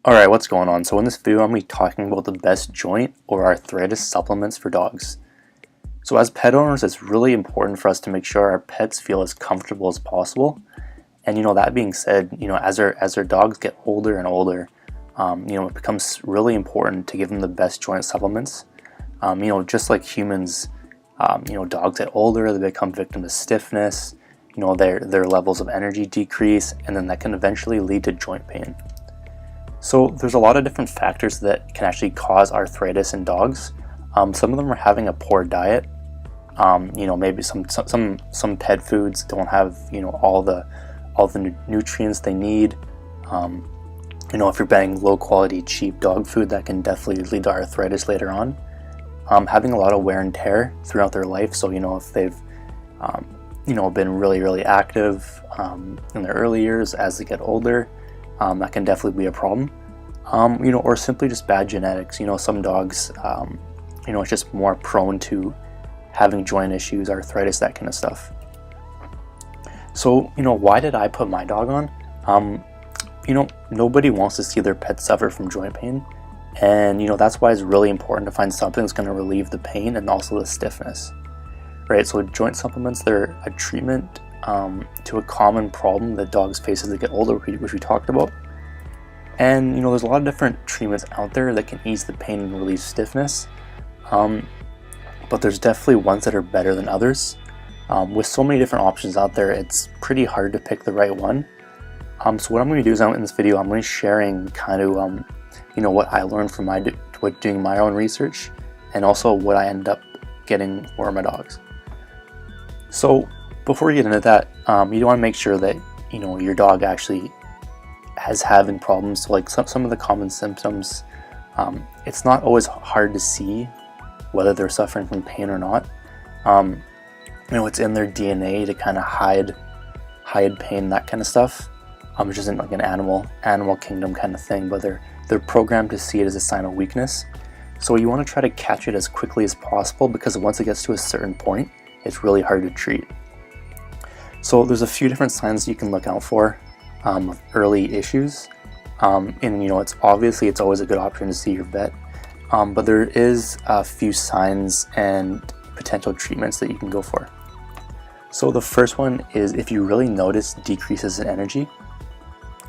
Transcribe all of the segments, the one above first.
Alright, what's going on? So in this video I'm going to be talking about the best joint or arthritis supplements for dogs. So as pet owners, it's really important for us to make sure our pets feel as comfortable as possible. And that being said, as our dogs get older and older, it becomes really important to give them the best joint supplements. Just like humans, dogs get older, they become victim to stiffness, their levels of energy decrease, and then that can eventually lead to joint pain. So there's a lot of different factors that can actually cause arthritis in dogs. Some of them are having a poor diet. Maybe some pet foods don't have all the nutrients they need. If you're buying low quality cheap dog food, that can definitely lead to arthritis later on. Having a lot of wear and tear throughout their life. So if they've been really active in their early years, as they get older, that can definitely be a problem. Or simply just bad genetics. Some dogs, it's just more prone to having joint issues, arthritis, that kind of stuff. So, why did I put my dog on? Nobody wants to see their pet suffer from joint pain. And, that's why it's really important to find something that's going to relieve the pain and also the stiffness. Right, so joint supplements, they're a treatment to a common problem that dogs face as they get older, which we talked about. And there's a lot of different treatments out there that can ease the pain and relieve stiffness, but there's definitely ones that are better than others. With so many different options out there, it's pretty hard to pick the right one. So what I'm going to do is in this video, I'm going to be sharing kind of what I learned from doing my own research, and also what I ended up getting for my dogs. So before we get into that, you want to make sure that your dog actually has having problems. So like some of the common symptoms, it's not always hard to see whether they're suffering from pain or not. It's in their DNA to kind of hide pain, that kind of stuff, which isn't like an animal kingdom kind of thing, but they're programmed to see it as a sign of weakness. So you want to try to catch it as quickly as possible, because once it gets to a certain point, it's really hard to treat. So there's a few different signs you can look out for of early issues, and it's always a good option to see your vet, but there is a few signs and potential treatments that you can go for. So the first one is if you really notice decreases in energy.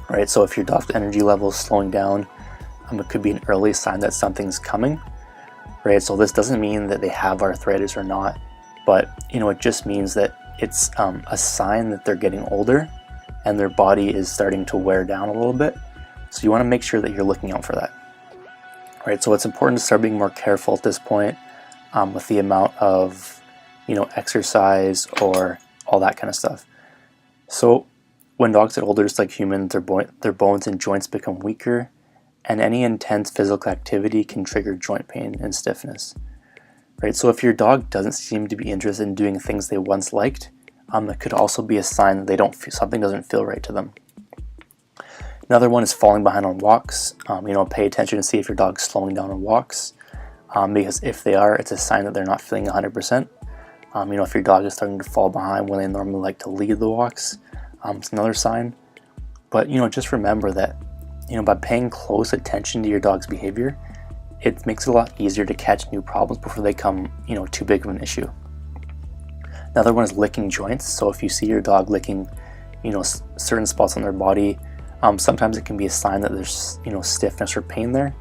Right, so if your dog's energy level is slowing down, it could be an early sign that something's coming. Right, so this doesn't mean that they have arthritis or not, but it just means that it's a sign that they're getting older and their body is starting to wear down a little bit. So you want to make sure that you're looking out for that. Right, so it's important to start being more careful at this point with the amount of exercise or all that kind of stuff. So when dogs get older, just like humans, their bones and joints become weaker, and any intense physical activity can trigger joint pain and stiffness. Right, so if your dog doesn't seem to be interested in doing things they once liked, it could also be a sign that something doesn't feel right to them. Another one is falling behind on walks. Pay attention to see if your dog's slowing down on walks, because if they are, it's a sign that they're not feeling 100%. If your dog is starting to fall behind when they normally like to lead the walks, it's another sign. But just remember that by paying close attention to your dog's behavior, it makes it a lot easier to catch new problems before they become too big of an issue. Another one is licking joints. So if you see your dog licking certain spots on their body, sometimes it can be a sign that there's stiffness or pain there.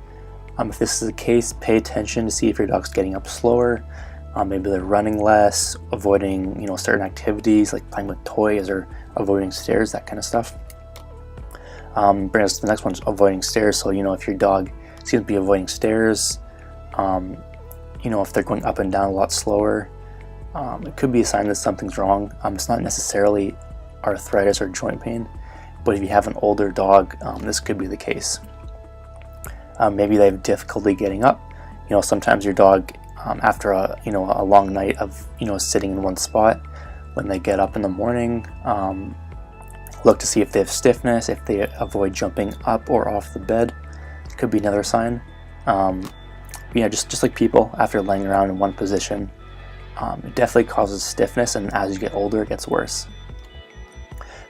If this is the case, pay attention to see if your dog's getting up slower. Maybe they're running less, avoiding certain activities like playing with toys or avoiding stairs, that kind of stuff. Bring us to the next one, avoiding stairs. So if your dog seems to be avoiding stairs, if they're going up and down a lot slower, it could be a sign that something's wrong. It's not necessarily arthritis or joint pain, but if you have an older dog, this could be the case. Maybe they have difficulty getting up. Sometimes your dog, after a long night of sitting in one spot, when they get up in the morning, look to see if they have stiffness, if they avoid jumping up or off the bed. It could be another sign. Just like people, after laying around in one position, it definitely causes stiffness, and as you get older, it gets worse.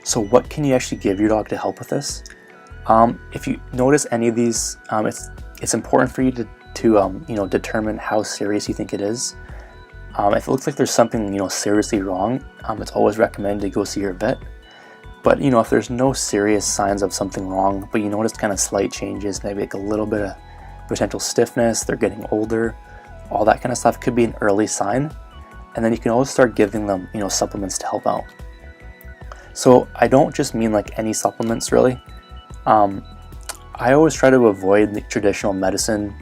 So what can you actually give your dog to help with this? If you notice any of these, it's important for you to determine how serious you think it is. If it looks like there's something seriously wrong, it's always recommended to go see your vet. But if there's no serious signs of something wrong, but you notice kind of slight changes, maybe like a little bit of potential stiffness, they're getting older, all that kind of stuff could be an early sign. And then you can always start giving them supplements to help out. So I don't just mean like any supplements really. I always try to avoid the traditional medicine,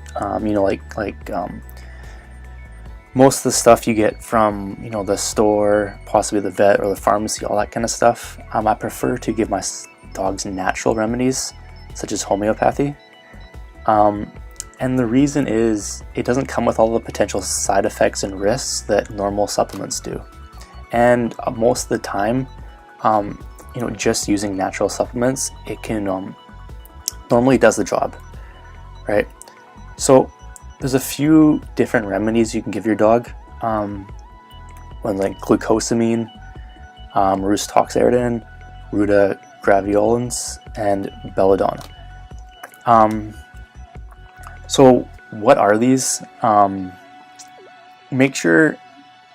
most of the stuff you get from the store, possibly the vet or the pharmacy, all that kind of stuff. I prefer to give my dogs natural remedies such as homeopathy, and the reason is it doesn't come with all the potential side effects and risks that normal supplements do. And most of the time, just using natural supplements, it can normally does the job, right? So there's a few different remedies you can give your dog, ones like glucosamine, rustoxaridin, rutagraviolins, and belladonna. So what are these? Make sure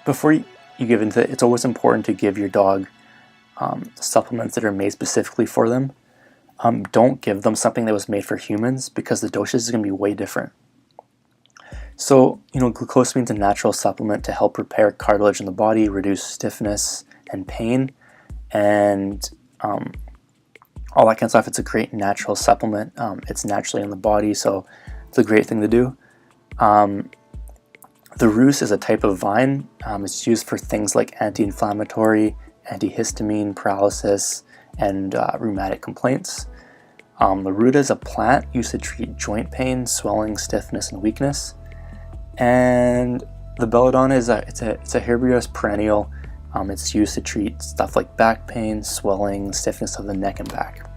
before you give into it, it's always important to give your dog supplements that are made specifically for them. Don't give them something that was made for humans because the dosage is going to be way different. So, glucosamine is a natural supplement to help repair cartilage in the body, reduce stiffness and pain, and all that kind of stuff. It's a great natural supplement. It's naturally in the body, so it's a great thing to do. The rus is a type of vine. It's used for things like anti-inflammatory, antihistamine, paralysis, and rheumatic complaints. The ruta is a plant used to treat joint pain, swelling, stiffness, and weakness. And the belladonna is it's a herbaceous perennial. It's used to treat stuff like back pain, swelling, stiffness of the neck and back.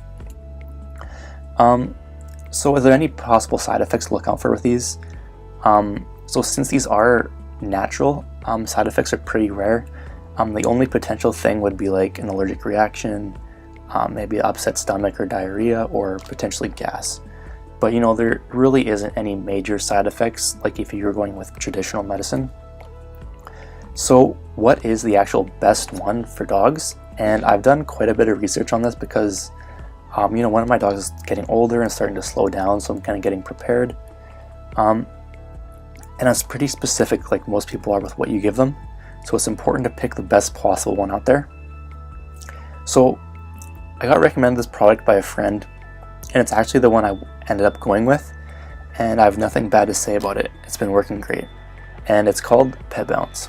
So are there any possible side effects to look out for with these? So since these are natural, side effects are pretty rare. The only potential thing would be like an allergic reaction, maybe upset stomach or diarrhea, or potentially gas. But there really isn't any major side effects like if you were going with traditional medicine. So what is the actual best one for dogs? And I've done quite a bit of research on this because one of my dogs is getting older and starting to slow down, so I'm kind of getting prepared. And it's pretty specific, like most people are, with what you give them. So it's important to pick the best possible one out there. So I got recommended this product by a friend, and it's actually the one I ended up going with, and I have nothing bad to say about it. It's been working great, and it's called Pet Bounce.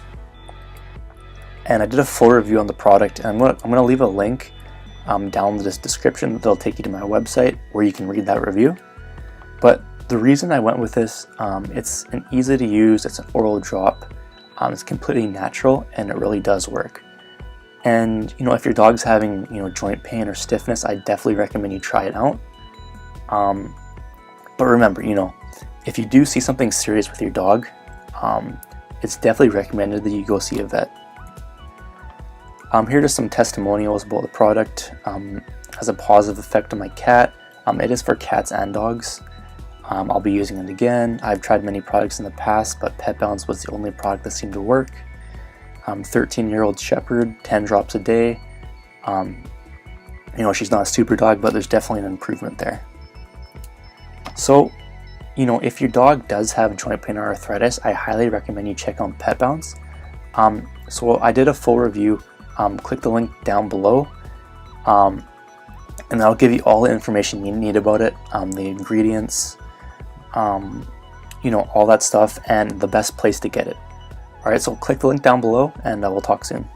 And I did a full review on the product, and I'm gonna leave a link down in this description that'll take you to my website where you can read that review. But the reason I went with this, it's an easy to use, it's an oral drop, it's completely natural, and it really does work. And if your dog's having joint pain or stiffness, I definitely recommend you try it out. But remember, if you do see something serious with your dog, it's definitely recommended that you go see a vet. Here are just some testimonials about the product. Has a positive effect on my cat. It is for cats and dogs. I'll be using it again. I've tried many products in the past, but Pet Bounce was the only product that seemed to work. 13-year-old Shepherd, 10 drops a day. She's not a super dog, but there's definitely an improvement there. So, if your dog does have joint pain or arthritis, I highly recommend you check out Pet Bounce. So I did a full review. Click the link down below, and that'll give you all the information you need about it, the ingredients, all that stuff, and the best place to get it. Alright, so click the link down below, and we'll talk soon.